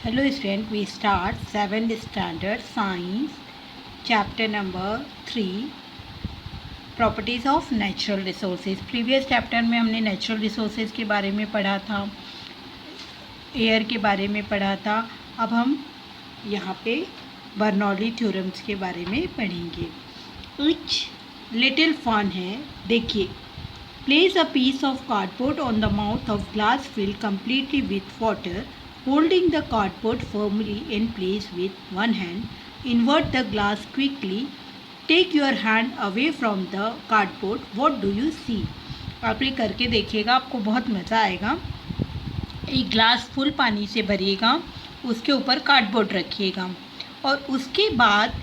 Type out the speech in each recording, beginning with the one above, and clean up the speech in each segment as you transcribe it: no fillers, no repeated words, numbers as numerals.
Hello student, we start 7th standard science chapter number 3 properties of natural resources. Previous chapter में हमने natural resources के बारे में पढ़ा था, एयर के बारे में पढ़ा था। अब हम यहाँ पे बर्नौली थ्योरम्स के बारे में पढ़ेंगे। कुछ लिटिल फन है, देखिए। Place a piece of cardboard on the mouth of glass filled completely with water. Holding the cardboard firmly in place with one hand, invert the glass quickly. Take your hand away from the cardboard. What do you see? आप ये करके देखिएगा, आपको बहुत मज़ा आएगा। एक glass full पानी से भरिएगा, उसके ऊपर कार्डबोर्ड रखिएगा और उसके बाद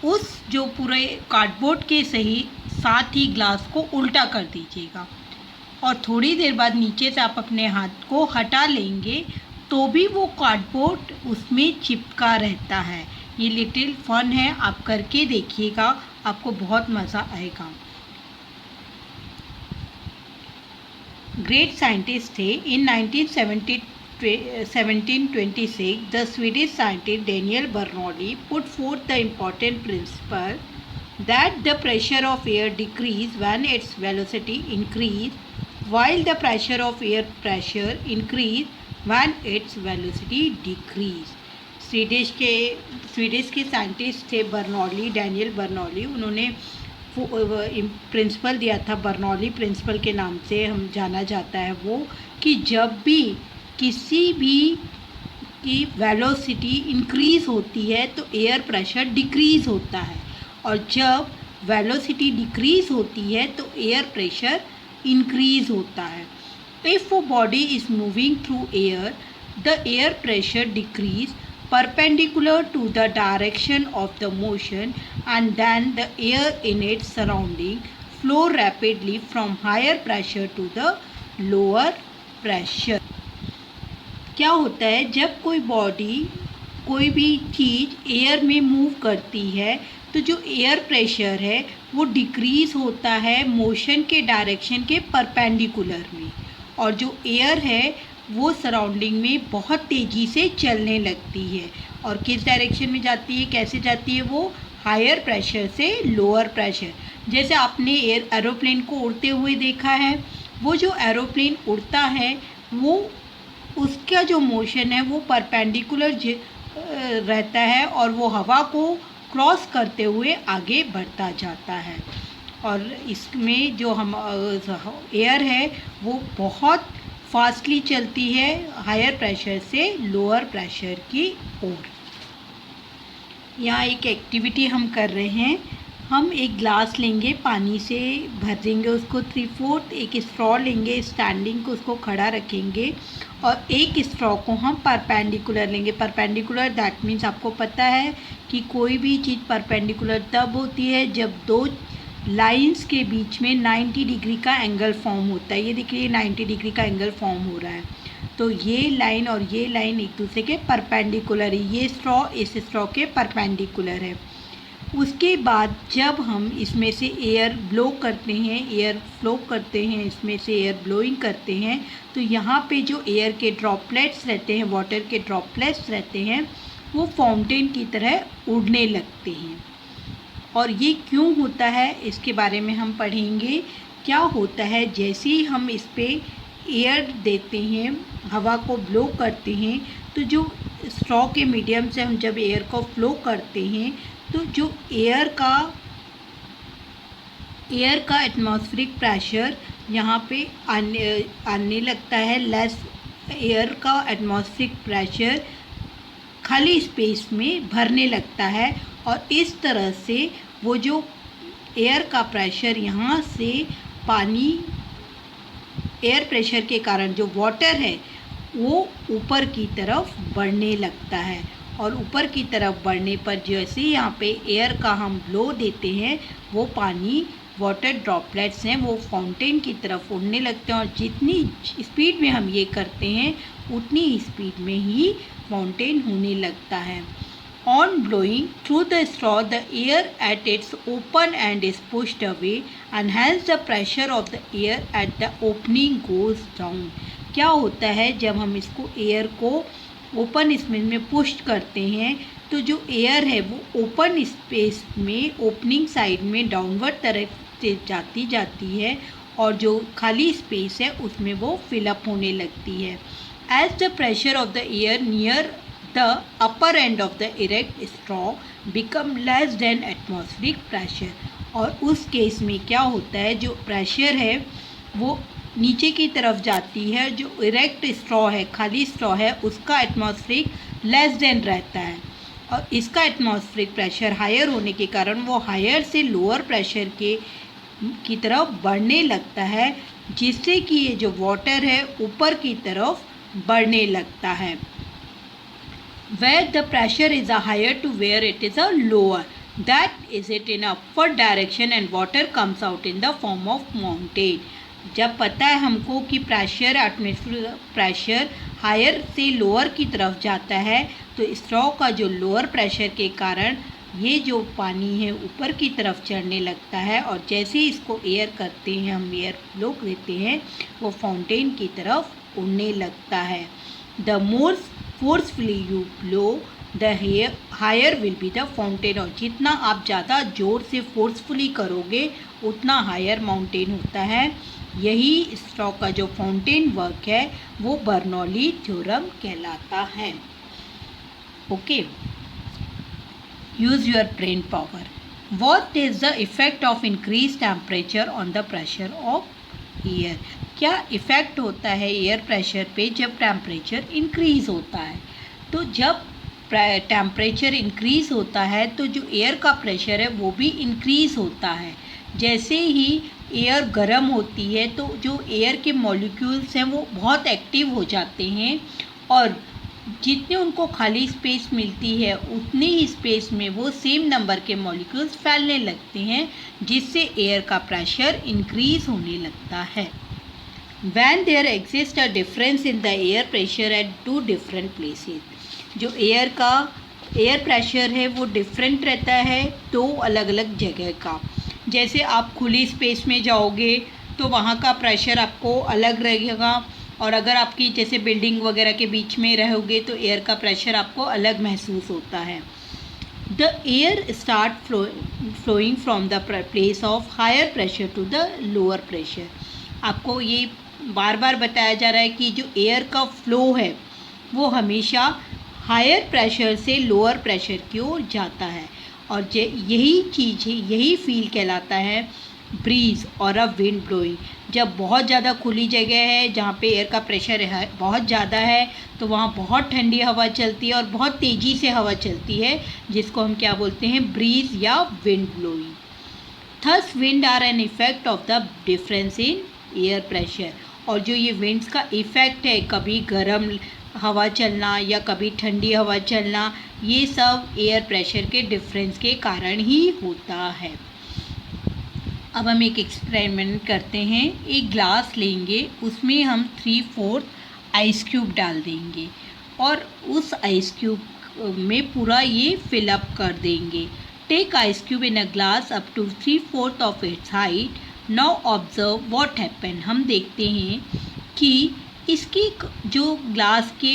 उस जो पूरे कार्डबोर्ड के सही साथ ही ग्लास को उल्टा कर दीजिएगा और थोड़ी देर बाद नीचे से आप अपने हाथ को हटा लेंगे तो भी वो कार्डबोर्ड उसमें चिपका रहता है। ये लिटिल फन है, आप करके देखिएगा, आपको बहुत मज़ा आएगा। ग्रेट साइंटिस्ट थे। इन 1726 the Swedish scientist Daniel Bernoulli put fourth the important principal that the pressure of air decrease when its velocity increase, while the pressure of air pressure increase when its velocity decrease. Swedish के scientist थे Bernoulli, Daniel Bernoulli. उन्होंने principal दिया था, Bernoulli principal के नाम से हम जाना जाता है वो, कि जब भी किसी भी की वेलोसिटी इंक्रीज़ होती है तो एयर प्रेशर डिक्रीज़ होता है और जब वेलोसिटी डिक्रीज़ होती है तो एयर प्रेशर इंक्रीज़ होता है। If a body is moving through air, the air pressure decrease perpendicular to the direction of the motion and then the air in its surrounding flow rapidly from higher pressure to the lower pressure. क्या होता है, जब कोई body कोई भी चीज़ air में move करती है तो जो एयर प्रेशर है वो डिक्रीज़ होता है मोशन के डायरेक्शन के परपेंडिकुलर में और जो एयर है वो सराउंडिंग में बहुत तेज़ी से चलने लगती है और किस डायरेक्शन में जाती है, कैसे जाती है, वो हायर प्रेशर से लोअर प्रेशर। जैसे आपने एरोप्लेन को उड़ते हुए देखा है, वो जो एरोप्लेन उड़ता है वो उसका जो मोशन है वो परपेंडिकुलर रहता है और वो हवा को क्रॉस करते हुए आगे बढ़ता जाता है और इसमें जो हम एयर है वो बहुत फास्टली चलती है हायर प्रेशर से लोअर प्रेशर की ओर। यहाँ एक एक्टिविटी हम कर रहे हैं। हम एक ग्लास लेंगे, पानी से भर देंगे उसको 3/4, एक स्ट्रॉ लेंगे स्टैंडिंग को, उसको खड़ा रखेंगे और एक स्ट्रॉ को हम परपेंडिकुलर लेंगे। परपेंडिकुलर दैट मीन्स आपको पता है कि कोई भी चीज़ परपेंडिकुलर तब होती है जब दो लाइंस के बीच में 90 डिग्री का एंगल फॉर्म होता है। ये देखिए 90 डिग्री का एंगल फॉर्म हो रहा है, तो ये लाइन और ये लाइन एक दूसरे के परपेंडिकुलर है। ये स्ट्रॉ इस स्ट्रॉ के परपेंडिकुलर है। उसके बाद जब हम इसमें से एयर ब्लो करते हैं, एयर फ्लो करते हैं, इसमें से एयर ब्लोइंग करते हैं, तो यहाँ पे जो एयर के ड्रॉपलेट्स रहते हैं, वाटर के ड्रॉपलेट्स रहते हैं, वो फाउंटेन की तरह उड़ने लगते हैं। और ये क्यों होता है इसके बारे में हम पढ़ेंगे। क्या होता है, जैसे ही हम इस पर एयर देते हैं, हवा को ब्लो करते हैं, तो जो स्ट्रॉ के मीडियम से हम जब एयर को फ्लो करते हैं तो जो एयर का एटमॉस्फेरिक प्रेशर यहाँ पे आने लगता है लेस। एयर का एटमॉस्फेरिक प्रेशर खाली स्पेस में भरने लगता है और इस तरह से वो जो एयर का प्रेशर यहाँ से पानी एयर प्रेशर के कारण जो वाटर है वो ऊपर की तरफ बढ़ने लगता है और ऊपर की तरफ बढ़ने पर जैसे यहाँ पे एयर का हम ब्लो देते हैं वो पानी वाटर ड्रॉपलेट्स हैं वो फाउंटेन की तरफ उड़ने लगते हैं और जितनी स्पीड में हम ये करते हैं उतनी ही स्पीड में ही फाउंटेन होने लगता है। On blowing through the straw the air at its open end is pushed away and hence the pressure of the air at the opening goes down. क्या होता है, जब हम इसको एयर को ओपन स्पेस में पुश करते हैं तो जो एयर है वो ओपन स्पेस में ओपनिंग साइड में डाउनवर्ड तरफ से जाती है और जो खाली स्पेस है उसमें वो फिलअप होने लगती है। As the pressure of the air near the upper end of the erect straw become less than atmospheric pressure. और उस केस में क्या होता है, जो प्रेशर है वो नीचे की तरफ जाती है, जो इरेक्ट स्ट्रॉ है, खाली स्ट्रॉ है, उसका एटमॉस्फेरिक लेस देन रहता है और इसका एटमॉस्फेरिक प्रेशर हायर होने के कारण वो हायर से लोअर प्रेशर की तरफ बढ़ने लगता है, जिससे कि ये जो वाटर है ऊपर की तरफ बढ़ने लगता है। Where the pressure is a higher to where it is a lower, that is it in upward direction and water comes out in the form of mountain। जब पता है हमको कि प्रेशर एटमॉस्फेरिक प्रेशर हायर से lower की तरफ जाता है तो स्ट्रॉ का जो लोअर प्रेशर के कारण ये जो पानी है ऊपर की तरफ चढ़ने लगता है और जैसे ही इसको एयर करते हैं, हम एयर फ्लो देते हैं, वो फाउंटेन की तरफ उड़ने लगता है। The more forcefully you blow the higher will be the fountain. और जितना आप ज़्यादा ज़ोर से फोर्सफुली करोगे उतना हायर माउंटेन होता है। यही स्ट्रॉ का जो फाउंटेन वर्क है वो बर्नौली थ्योरम कहलाता है। Okay, use your brain power. What is the effect of increase temperature on the pressure of air. क्या इफ़ेक्ट होता है एयर प्रेशर पे जब टेम्परेचर इंक्रीज़ होता है। तो जब टेम्परेचर इंक्रीज़ होता है तो जो एयर का प्रेशर है वो भी इंक्रीज़ होता है। जैसे ही एयर गर्म होती है तो जो एयर के मॉलिक्यूल्स हैं वो बहुत एक्टिव हो जाते हैं और जितने उनको खाली स्पेस मिलती है उतनी ही स्पेस में वो सेम नंबर के मॉलिक्यूल्स फैलने लगते हैं, जिससे एयर का प्रेशर इंक्रीज़ होने लगता है। When there exists a difference in the air pressure at two different places, जो एयर प्रेशर है वो डिफरेंट रहता है दो अलग अलग जगह का। जैसे आप खुली स्पेस में जाओगे तो वहाँ का प्रेशर आपको अलग रहेगा और अगर आपकी जैसे बिल्डिंग वगैरह के बीच में रहोगे तो एयर का प्रेशर आपको अलग महसूस होता है। The air start flowing from the place of higher pressure to the lower pressure. आपको ये बार बार बताया जा रहा है कि जो एयर का फ्लो है वो हमेशा हायर प्रेशर से लोअर प्रेशर की ओर जाता है और यही चीज़ है, यही फील कहलाता है ब्रीज और अ विंड ब्लोइंग। जब बहुत ज़्यादा खुली जगह है जहाँ पे एयर का प्रेशर है बहुत ज़्यादा है तो वहाँ बहुत ठंडी हवा चलती है और बहुत तेज़ी से हवा चलती है, जिसको हम क्या बोलते हैं, ब्रीज या wind blowing. Thus wind are an effect of the difference in air pressure. और जो ये विंड्स का इफ़ेक्ट है, कभी गर्म हवा चलना या कभी ठंडी हवा चलना, ये सब एयर प्रेशर के डिफरेंस के कारण ही होता है। अब हम एक एक्सपेरिमेंट करते हैं। एक ग्लास लेंगे, उसमें हम 3/4 आइस क्यूब डाल देंगे और उस आइस क्यूब में पूरा ये फिलअप कर देंगे। Take ice cube in a glass up to 3/4 of its height. Now observe what happen. हम देखते हैं कि इसकी जो ग्लास के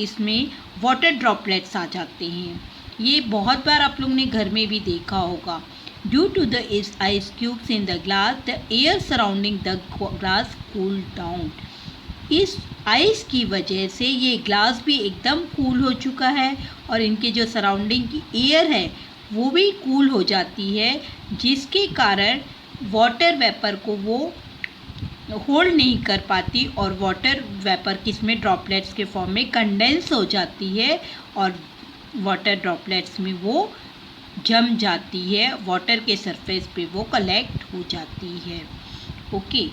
इसमें वाटर ड्रॉपलेट्स आ जाते हैं। ये बहुत बार आप लोग ने घर में भी देखा होगा। Due to the ice cubes in the glass, the air surrounding the glass cool down. इस आइस की वजह से ये ग्लास भी एकदम कूल हो चुका है और इनके जो सराउंडिंग की एयर है वो भी कूल हो जाती है, जिसके कारण वाटर वेपर को वो होल्ड नहीं कर पाती और वाटर वेपर किसमें ड्रॉपलेट्स के फॉर्म में कंडेंस हो जाती है और वाटर ड्रॉपलेट्स में वो जम जाती है, वाटर के सरफेस पे वो कलेक्ट हो जाती है। Okay,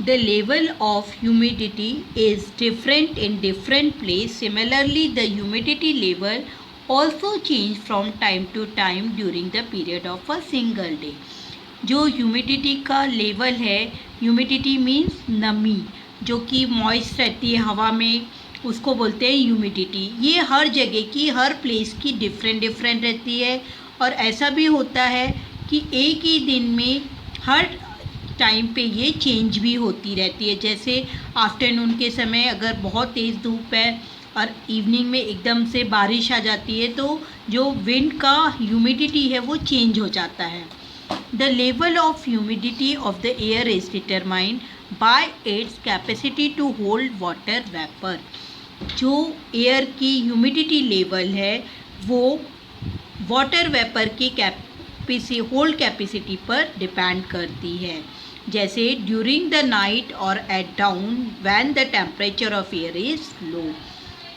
the level of humidity is different in different place. Similarly, the humidity level also change from time to time during the period of a single day. जो ह्यूमिडिटी का level है, humidity means नमी, जो कि moist रहती है हवा में, उसको बोलते हैं ह्यूमिडिटी। ये हर जगह की, हर प्लेस की डिफरेंट रहती है और ऐसा भी होता है कि एक ही दिन में हर टाइम पे ये चेंज भी होती रहती है। जैसे आफ्टरनून के समय अगर बहुत तेज़ धूप है और इवनिंग में एकदम से बारिश आ जाती है तो जो विंड का ह्यूमिडिटी है वो चेंज हो जाता है। The level of humidity of the air is determined by its capacity to hold water vapour. जो एयर की ह्यूमिडिटी लेवल है वो वाटर वेपर की होल्ड कैपेसिटी पर डिपेंड करती है। जैसे ड्यूरिंग द नाइट और at dawn when the temperature of air is low.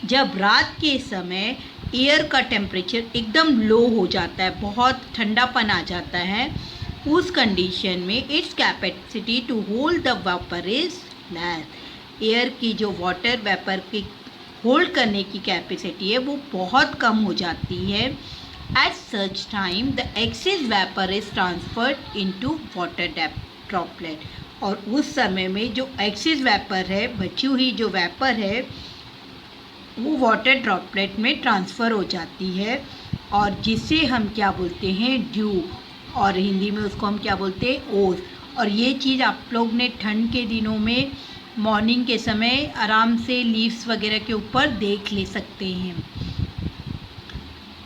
जब रात के समय एयर का टेम्परेचर एकदम लो हो जाता है, बहुत ठंडापन आ जाता है, उस कंडीशन में its capacity to hold the vapour is less. Air की जो वाटर वेपर की होल्ड करने की कैपेसिटी है वो बहुत कम हो जाती है। At such time the excess vapour is transferred into water droplet. और उस समय में जो एक्सेस वेपर है, बची हुई जो वेपर है, वो वाटर ड्रॉपलेट में ट्रांसफ़र हो जाती है और जिसे हम क्या बोलते हैं, ड्यू, और हिंदी में उसको हम क्या बोलते हैं, ओस। और ये चीज़ आप लोग ने ठंड के दिनों में मॉर्निंग के समय आराम से लीव्स वगैरह के ऊपर देख ले सकते हैं।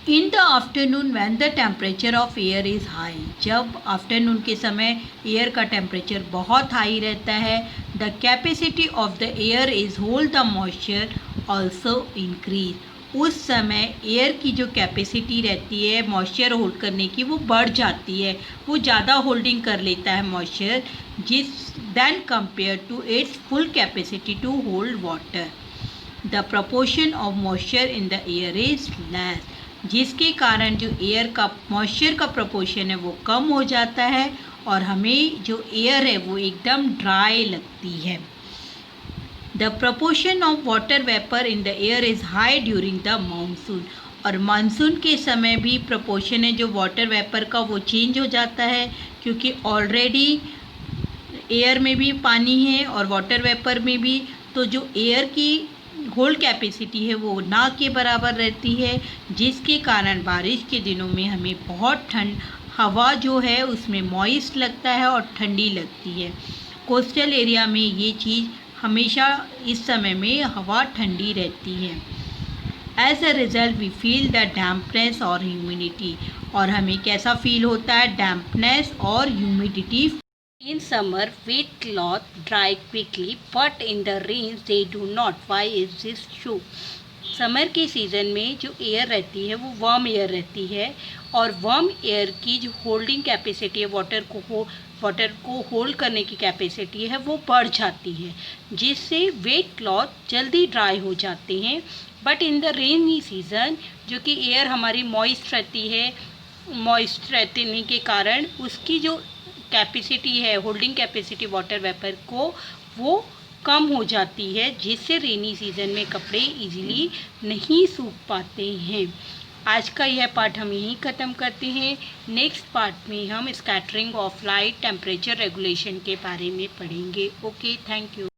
In the afternoon when the temperature of air is high. जब आफ्टरनून के समय एयर का टेम्परेचर बहुत हाई रहता है, the capacity of the air is hold the moisture also increase. उस समय एयर की जो कैपेसिटी रहती है मॉइस्चर होल्ड करने की वो बढ़ जाती है, वो ज़्यादा होल्डिंग कर लेता है moisture, than compare to its full capacity to hold water. The proportion of moisture in the air is less. जिसके कारण जो एयर का मॉइस्चर का प्रपोर्शन है वो कम हो जाता है और हमें जो एयर है वो एकदम ड्राई लगती है। The proportion of water vapour in the air is high during the monsoon. और मानसून के समय भी प्रपोर्शन है जो वाटर वेपर का वो चेंज हो जाता है, क्योंकि ऑलरेडी एयर में भी पानी है और वाटर वेपर में भी, तो जो एयर की होल्ड कैपेसिटी है वो ना के बराबर रहती है, जिसके कारण बारिश के दिनों में हमें बहुत ठंड, हवा जो है उसमें मॉइस्ट लगता है और ठंडी लगती है। कोस्टल एरिया में ये चीज़ हमेशा इस समय में हवा ठंडी रहती है। As a result we feel the dampness और ह्यूमिडिटी। और हमें कैसा फील होता है, डैम्पनेस और humidity. In summer wet cloth dry quickly but in the rains they do not. Why is this so? Summer के सीज़न में जो एयर रहती है वो वार्म एयर रहती है और वार्म एयर की जो होल्डिंग कैपेसिटी है, वाटर को होल्ड करने की कैपेसिटी है वो बढ़ जाती है, जिससे वेट क्लॉथ जल्दी ड्राई हो जाते हैं। But in the rainy season जो कि एयर हमारी मॉइस्ट रहती है, मॉइस्ट रहने के कारण उसकी जो कैपेसिटी है, होल्डिंग कैपेसिटी वाटर वेपर को, वो कम हो जाती है, जिससे रेनी सीज़न में कपड़े इजीली नहीं सूख पाते हैं। आज का यह पार्ट हम यहीं ख़त्म करते हैं। नेक्स्ट पार्ट में हम scattering of light, temperature regulation के बारे में पढ़ेंगे। Okay, thank you.